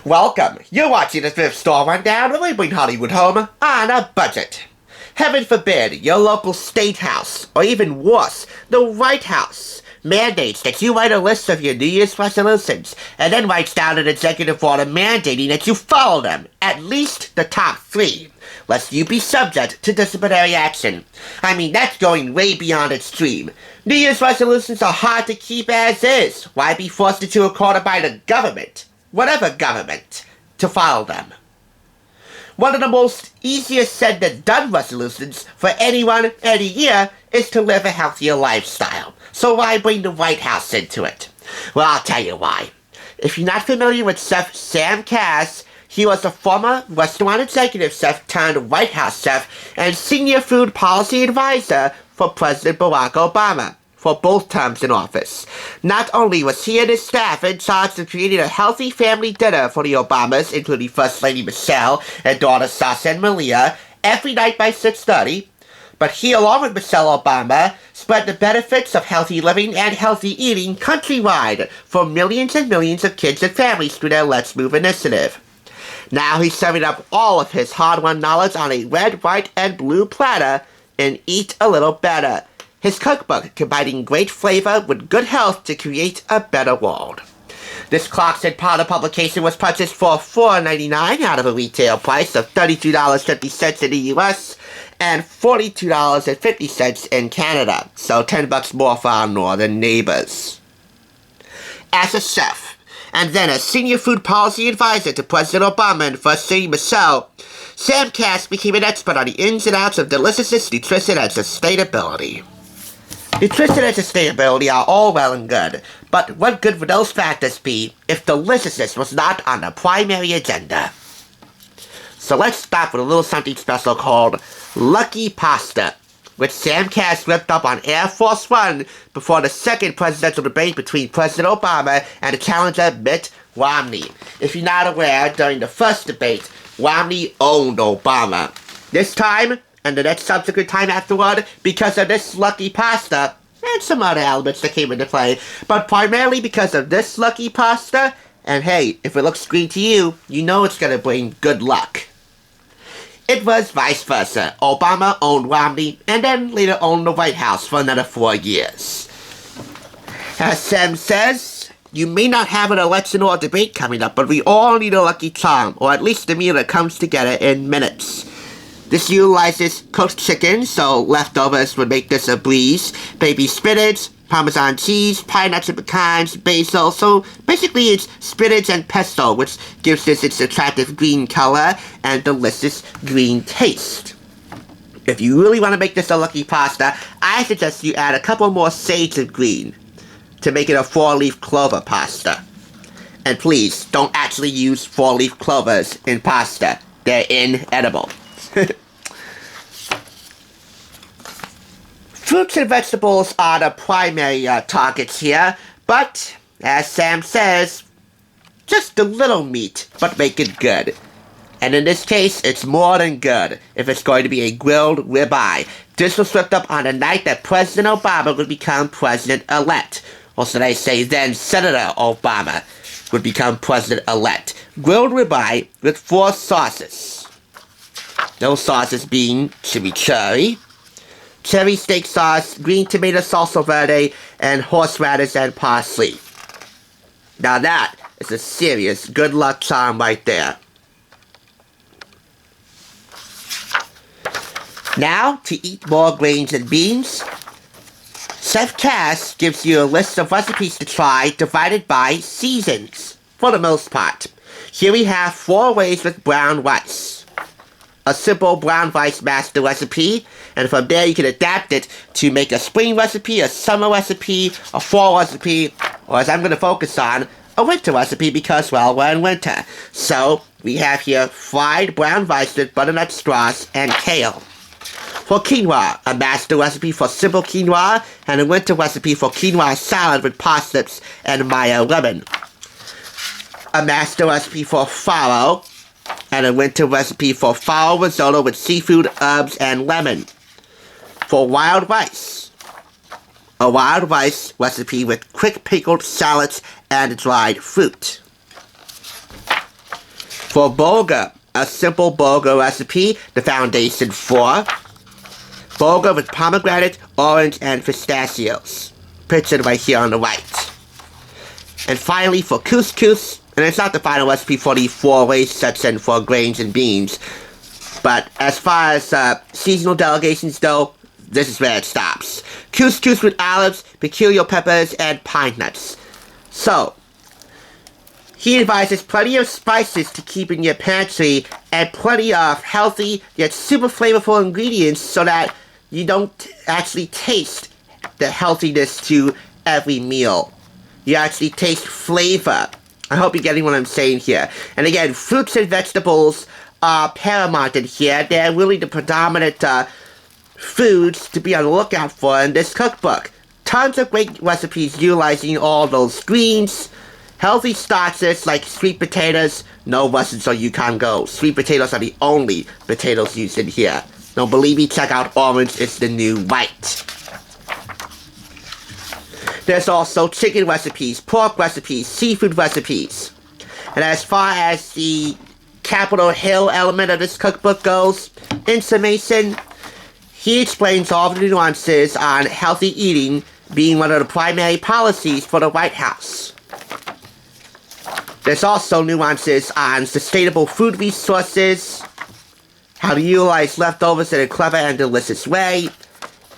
Welcome. You're watching the Thrift Store Rundown, where we bring Hollywood home on a budget. Heaven forbid your local state house, or even worse, the White House, mandates that you write a list of your New Year's resolutions, and then writes down an executive order mandating that you follow them, at least the top 3, lest you be subject to disciplinary action. I mean, that's going way beyond extreme. New Year's resolutions are hard to keep as is. Why be forced into a corner by the government? Whatever government, to follow them. One of the most easiest said than done resolutions for anyone, any year, is to live a healthier lifestyle. So why bring the White House into it? Well, I'll tell you why. If you're not familiar with Chef Sam Kass, he was a former restaurant executive chef turned White House chef and senior food policy advisor for President Barack Obama for both terms in office. Not only was he and his staff in charge of creating a healthy family dinner for the Obamas, including First Lady Michelle and daughter Sasha and Malia, every night by 6:30, but he, along with Michelle Obama, spread the benefits of healthy living and healthy eating countrywide for millions and millions of kids and families through their Let's Move initiative. Now he's serving up all of his hard-won knowledge on a red, white, and blue platter in Eat a Little Better, his cookbook combining great flavor with good health to create a better world. This Clarkson Powder publication was purchased for $4.99 out of a retail price of $32.50 in the US and $42.50 in Canada, so $10 more for our northern neighbors. As a chef, and then a senior food policy advisor to President Obama and First Lady Michelle, Sam Kass became an expert on the ins and outs of deliciousness, nutrition, and sustainability. Nutrition and sustainability are all well and good, but what good would those factors be if deliciousness was not on the primary agenda? So let's start with a little something special called Lucky Pasta, which Sam Kass ripped up on Air Force One before the second presidential debate between President Obama and the challenger Mitt Romney. If you're not aware, during the first debate, Romney owned Obama. This time, and the next subsequent time afterward, because of this Lucky Pasta, and some other elements that came into play, but primarily because of this Lucky Pasta, and hey, if it looks green to you, you know it's gonna bring good luck. It was vice versa. Obama owned Romney, and then later owned the White House for another 4 years. As Sam says, you may not have an election or a debate coming up, but we all need a lucky charm, or at least a meal that comes together in minutes. This utilizes cooked chicken, so leftovers would make this a breeze, baby spinach, Parmesan cheese, pine nuts and pecans, basil, so basically it's spinach and pesto, which gives this its attractive green color and delicious green taste. If you really want to make this a lucky pasta, I suggest you add a couple more shades of green to make it a 4-leaf clover pasta. And please, don't actually use 4-leaf clovers in pasta. They're inedible. Fruits and vegetables are the primary targets here, but, as Sam says, just a little meat, but make it good. And in this case, it's more than good if it's going to be a grilled ribeye. This was whipped up on the night that President Obama would become president-elect. Or should I say then Senator Obama would become president-elect. Grilled ribeye with 4 sauces. Those sauces being chimichurri, cherry steak sauce, green tomato salsa verde, and horseradish and parsley. Now that is a serious good luck charm right there. Now, to eat more grains and beans, Chef Kass gives you a list of recipes to try divided by seasons, for the most part. Here we have 4 ways with brown rice. A simple brown rice master recipe, and from there you can adapt it to make a spring recipe, a summer recipe, a fall recipe, or as I'm going to focus on, a winter recipe because, well, we're in winter. So, we have here fried brown rice with butternut straws and kale. For quinoa, a master recipe for simple quinoa, and a winter recipe for quinoa salad with parsnips and mayo lemon. A master recipe for farro, and a winter recipe for farro risotto with seafood, herbs, and lemon. For wild rice, a wild rice recipe with quick pickled shallots and dried fruit. For bulgur, a simple bulgur recipe, the foundation for bulgur with pomegranate, orange, and pistachios. Pictured right here on the right. And finally for couscous, and it's not the final recipe for the 4-way section for grains and beans, but as far as seasonal delegations go, this is where it stops. Couscous with olives, peculiar peppers, and pine nuts. So, he advises plenty of spices to keep in your pantry and plenty of healthy yet super flavorful ingredients so that you don't actually taste the healthiness to every meal. You actually taste flavor. I hope you're getting what I'm saying here. And again, fruits and vegetables are paramount in here. They're really the predominant foods to be on the lookout for in this cookbook. Tons of great recipes utilizing all those greens. Healthy starches like sweet potatoes. No Russians or Yukon Go. Sweet potatoes are the only potatoes used in here. Don't believe me? Check out orange. It's the new white. There's also chicken recipes, pork recipes, seafood recipes. And as far as the Capitol Hill element of this cookbook goes, in summation, he explains all the nuances on healthy eating being one of the primary policies for the White House. There's also nuances on sustainable food resources, how to utilize leftovers in a clever and delicious way,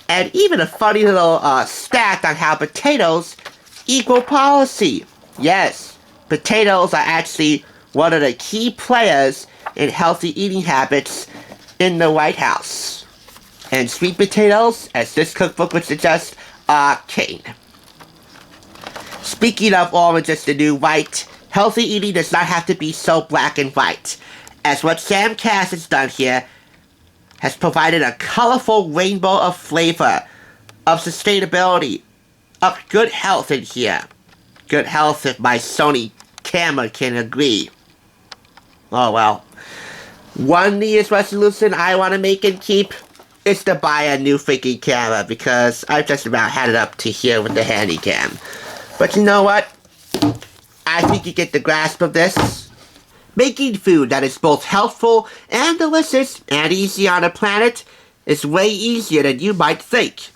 and even a funny little stat on how potatoes equal policy. Yes, potatoes are actually one of the key players in healthy eating habits in the White House. And sweet potatoes, as this cookbook would suggest, are king. Speaking of orange as the new white, healthy eating does not have to be so black and white, as what Sam Kass has done here has provided a colorful rainbow of flavor, of sustainability, of good health in here. Good health if my Sony camera can agree. Oh well. One New Year's resolution I want to make and keep is to buy a new freaking camera, because I've just about had it up to here with the handy cam. But you know what? I think you get the grasp of this. Making food that is both healthful and delicious and easy on the planet is way easier than you might think.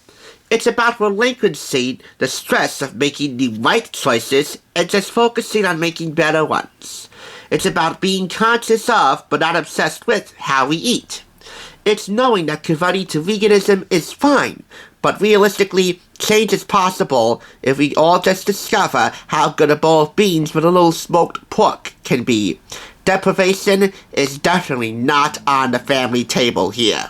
It's about relinquishing the stress of making the right choices and just focusing on making better ones. It's about being conscious of, but not obsessed with, how we eat. It's knowing that converting to veganism is fine, but realistically, change is possible if we all just discover how good a bowl of beans with a little smoked pork can be. Deprivation is definitely not on the family table here.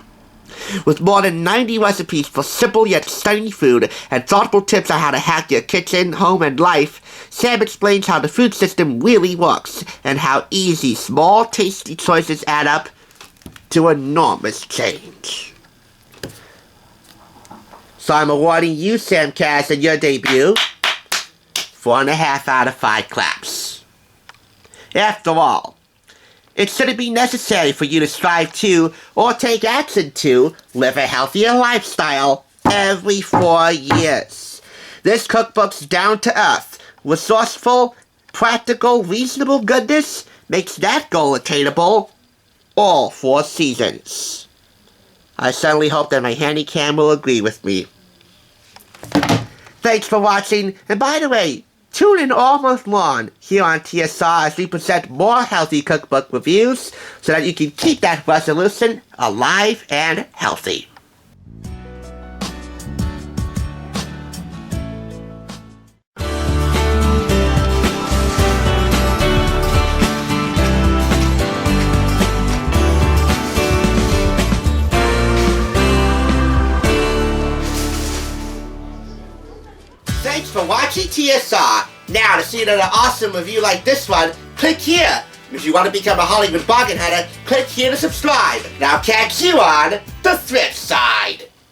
With more than 90 recipes for simple yet stunning food and thoughtful tips on how to hack your kitchen, home, and life, Sam explains how the food system really works and how easy small, tasty choices add up to enormous change. So I'm awarding you, Sam Kass, and your debut 4.5 out of 5 claps. After all, it shouldn't be necessary for you to strive to, or take action to, live a healthier lifestyle every 4 years. This cookbook's down-to-earth, resourceful, practical, reasonable goodness makes that goal attainable all 4 seasons. I certainly hope that my handy cam will agree with me. Thanks for watching, and by the way, tune in all month long here on TSR as we present more healthy cookbook reviews so that you can keep that resolution alive and healthy. Thanks for watching TSR. Now, to see another awesome review like this one, click here. If you want to become a Hollywood bargain hunter, click here to subscribe. Now catch you on the thrift side.